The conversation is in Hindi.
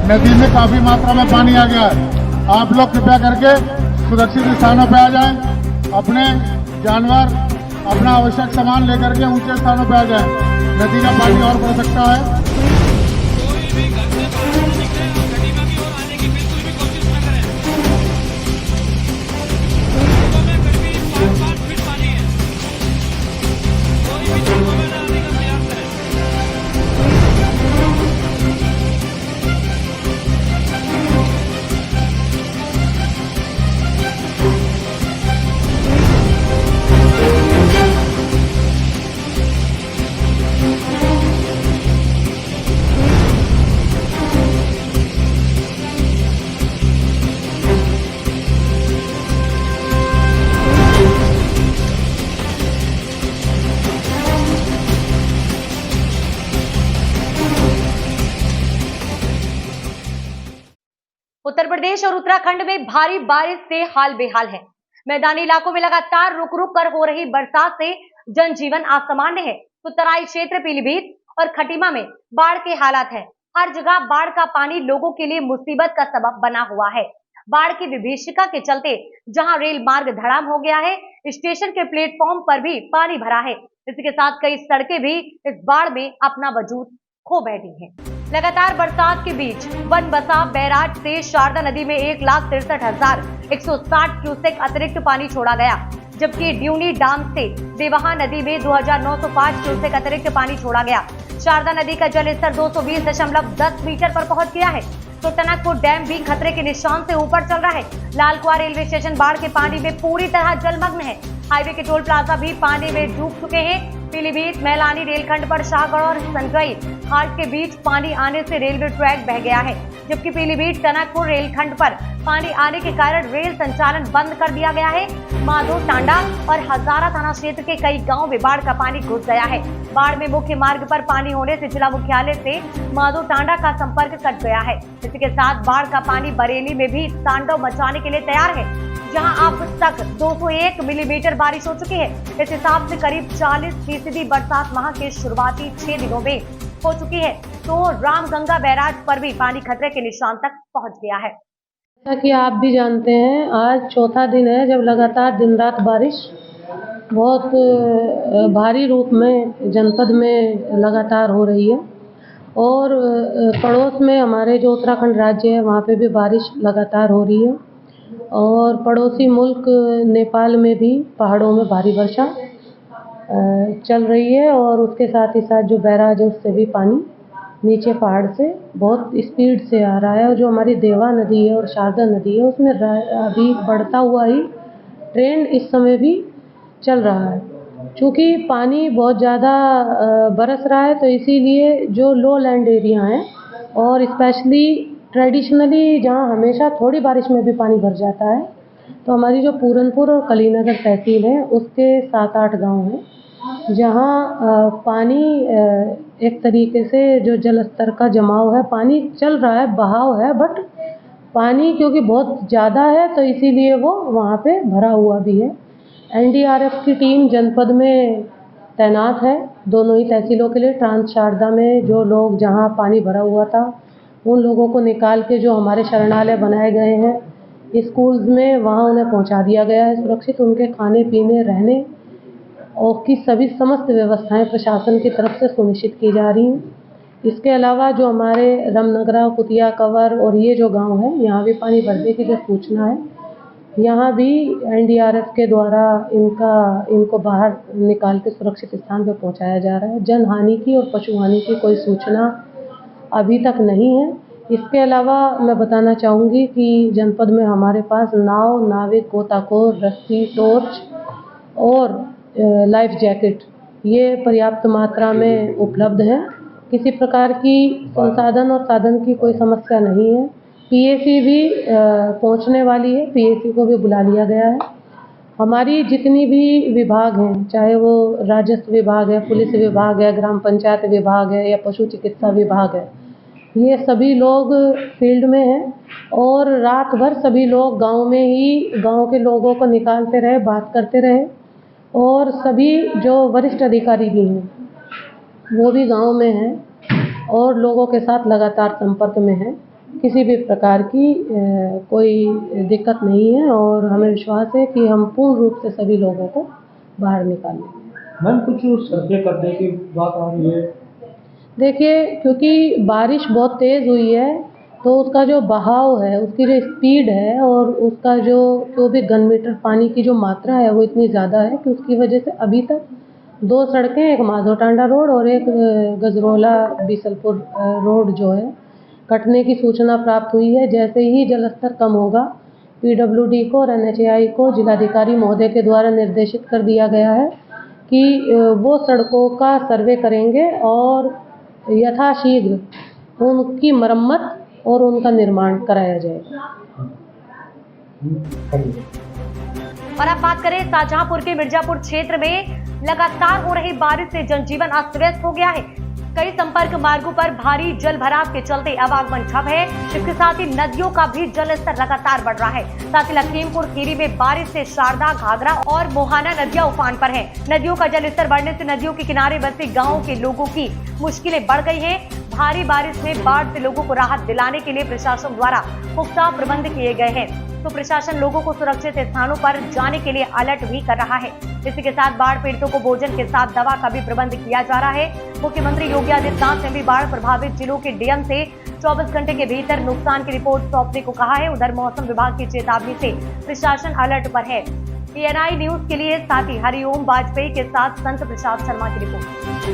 नदी में काफी मात्रा में पानी आ गया है। आप लोग कृपया करके सुरक्षित स्थानों पर आ जाएं। अपने जानवर, अपना आवश्यक सामान लेकर के ऊंचे स्थानों पर आ जाएं। नदी का पानी और बढ़ सकता है। उत्तर प्रदेश और उत्तराखंड में भारी बारिश से हाल बेहाल है। मैदानी इलाकों में लगातार रुक रुक कर हो रही बरसात से जनजीवन असामान्य है। तो तराई क्षेत्र पीलीभीत और खटीमा में बाढ़ के हालात है। हर जगह बाढ़ का पानी लोगों के लिए मुसीबत का सबब बना हुआ है। बाढ़ की विभीषिका के चलते जहां रेल मार्ग धड़ाम हो गया है, स्टेशन के प्लेटफॉर्म पर भी पानी भरा है। इसी के साथ कई सड़कें भी इस बाढ़ में अपना वजूद खो बैठी हैं। लगातार बरसात के बीच बनबसा बैराज से शारदा नदी में 1,63,160 क्यूसेक अतिरिक्त पानी छोड़ा गया, जबकि ड्यूनी डैम से देवहा नदी में 2,905 क्यूसेक अतिरिक्त पानी छोड़ा गया। शारदा नदी का जलस्तर 220.10 मीटर पर पहुंच गया है। तो टनकपुर डैम भी खतरे के निशान से ऊपर चल रहा है। लालकुआ रेलवे स्टेशन बाढ़ के पानी में पूरी तरह जलमग्न है। हाईवे के टोल प्लाजा भी पानी में डूब चुके हैं। पीलीभीत मैलानी रेलखंड पर शाहगढ़ और संजई घाट के बीच पानी आने से रेलवे ट्रैक बह गया है, जबकि पीलीभीत टनकपुर रेलखंड पर पानी आने के कारण रेल संचालन बंद कर दिया गया है। माधो टांडा और हजारा थाना क्षेत्र के कई गांव में बाढ़ का पानी घुस गया है। बाढ़ में मुख्य मार्ग पर पानी होने से जिला मुख्यालय से माधो टांडा का संपर्क कट गया है। इसी के साथ बाढ़ का पानी बरेली में भी तांडव मचाने के लिए तैयार है, जहां अब तक 201 मिलीमीटर बारिश हो चुकी है। इस हिसाब से करीब 40% बरसात माह के शुरुआती 6 दिनों में हो चुकी है। तो रामगंगा बैराज पर भी पानी खतरे के निशान तक पहुंच गया है। जैसा कि आप भी जानते हैं, आज चौथा दिन है जब लगातार दिन रात बारिश बहुत भारी रूप में जनपद में लगातार हो रही है। और पड़ोस में हमारे जो उत्तराखंड राज्य है वहाँ पे भी बारिश लगातार हो रही है। और पड़ोसी मुल्क नेपाल में भी पहाड़ों में भारी वर्षा चल रही है। और उसके साथ ही साथ जो बैराज है उससे भी पानी नीचे पहाड़ से बहुत स्पीड से आ रहा है। और जो हमारी देवा नदी है और शारदा नदी है उसमें अभी बढ़ता हुआ ही ट्रेंड इस समय भी चल रहा है। चूँकि पानी बहुत ज़्यादा बरस रहा है तो इसीलिए जो लो लैंड एरिया हैं और स्पेशली ट्रेडिशनली जहाँ हमेशा थोड़ी बारिश में भी पानी भर जाता है, तो हमारी जो पूरनपुर और कलीनगर तहसील है उसके 7-8 गांव हैं जहाँ पानी एक तरीके से जो जल स्तर का जमाव है, पानी चल रहा है, बहाव है, बट पानी क्योंकि बहुत ज़्यादा है तो इसीलिए वो वहाँ पे भरा हुआ भी है। एनडीआरएफ की टीम जनपद में तैनात है दोनों ही तहसीलों के लिए। ट्रांस शारदा में जो लोग जहाँ पानी भरा हुआ था उन लोगों को निकाल के जो हमारे शरणालय बनाए गए हैं स्कूल्स में, वहाँ उन्हें पहुँचा दिया गया है सुरक्षित। उनके खाने पीने रहने और की सभी समस्त व्यवस्थाएं प्रशासन की तरफ से सुनिश्चित की जा रही हैं। इसके अलावा जो हमारे रमनगरा, कुतिया, कवर और ये जो गांव है यहाँ भी पानी भरने की जो सूचना है, यहाँ भी एनडीआरएफ के द्वारा इनको बाहर निकाल के सुरक्षित स्थान पर पहुँचाया जा रहा है। जन हानि की और पशु हानि की कोई सूचना अभी तक नहीं है। इसके अलावा मैं बताना चाहूँगी कि जनपद में हमारे पास नाव, नाविक, गोताखोर, रस्सी, टॉर्च और लाइफ जैकेट ये पर्याप्त मात्रा में उपलब्ध है। किसी प्रकार की संसाधन और साधन की कोई समस्या नहीं है। पीएसी भी पहुंचने वाली है, पीएसी को भी बुला लिया गया है। हमारी जितनी भी विभाग हैं, चाहे वो राजस्व विभाग है, पुलिस विभाग है, ग्राम पंचायत विभाग है या पशु चिकित्सा विभाग है, ये सभी लोग फील्ड में हैं और रात भर सभी लोग गांव में ही गांव के लोगों को निकालते रहे, बात करते रहे। और सभी जो वरिष्ठ अधिकारी भी हैं वो भी गांव में हैं और लोगों के साथ लगातार संपर्क में हैं। किसी भी प्रकार की कोई दिक्कत नहीं है और हमें विश्वास है कि हम पूर्ण रूप से सभी लोगों को बाहर निकालेंगे। मैम कुछ सर्वे करने की बात आ रही है। देखिए, क्योंकि बारिश बहुत तेज़ हुई है तो उसका जो बहाव है, उसकी जो स्पीड है और उसका जो भी घन मीटर पानी की जो मात्रा है वो इतनी ज़्यादा है कि उसकी वजह से अभी तक 2 सड़कें, एक माधोटांडा रोड और एक गजरोला बीसलपुर रोड जो है कटने की सूचना प्राप्त हुई है। जैसे ही जलस्तर कम होगा, पीडब्ल्यूडी को और एनएचएआई को जिलाधिकारी महोदय के द्वारा निर्देशित कर दिया गया है कि वो सड़कों का सर्वे करेंगे और यथाशीघ्र उनकी मरम्मत और उनका निर्माण कराया जाएगा। और अब बात करें शाहजहांपुर के मिर्जापुर क्षेत्र में लगातार हो रही बारिश से जनजीवन अस्त व्यस्त हो गया है। कई संपर्क मार्गों पर भारी जल भराव के चलते आवागमन ठप है। इसके साथ ही नदियों का भी जल स्तर लगातार बढ़ रहा है। साथ ही लखीमपुर खीरी में बारिश से शारदा, घाघरा और मोहाना नदियां उफान पर हैं। नदियों का जल स्तर बढ़ने से नदियों के किनारे बसे गांवों के लोगों की मुश्किलें बढ़ गई हैं। भारी बारिश में बाढ़ से लोगों को राहत दिलाने के लिए प्रशासन द्वारा पुख्ता प्रबंध किए गए हैं, तो प्रशासन लोगों को सुरक्षित स्थानों पर जाने के लिए अलर्ट भी कर रहा है। इसी के साथ बाढ़ पीड़ितों को भोजन के साथ दवा का भी प्रबंध किया जा रहा है। मुख्यमंत्री योगी आदित्यनाथ ने भी बाढ़ प्रभावित जिलों के डीएम से 24 घंटे के भीतर नुकसान की रिपोर्ट सौंपने को कहा है। उधर मौसम विभाग की चेतावनी से प्रशासन अलर्ट पर है। PNI न्यूज के लिए साथी हरिओम वाजपेयी के साथ संत प्रसाद शर्मा की रिपोर्ट।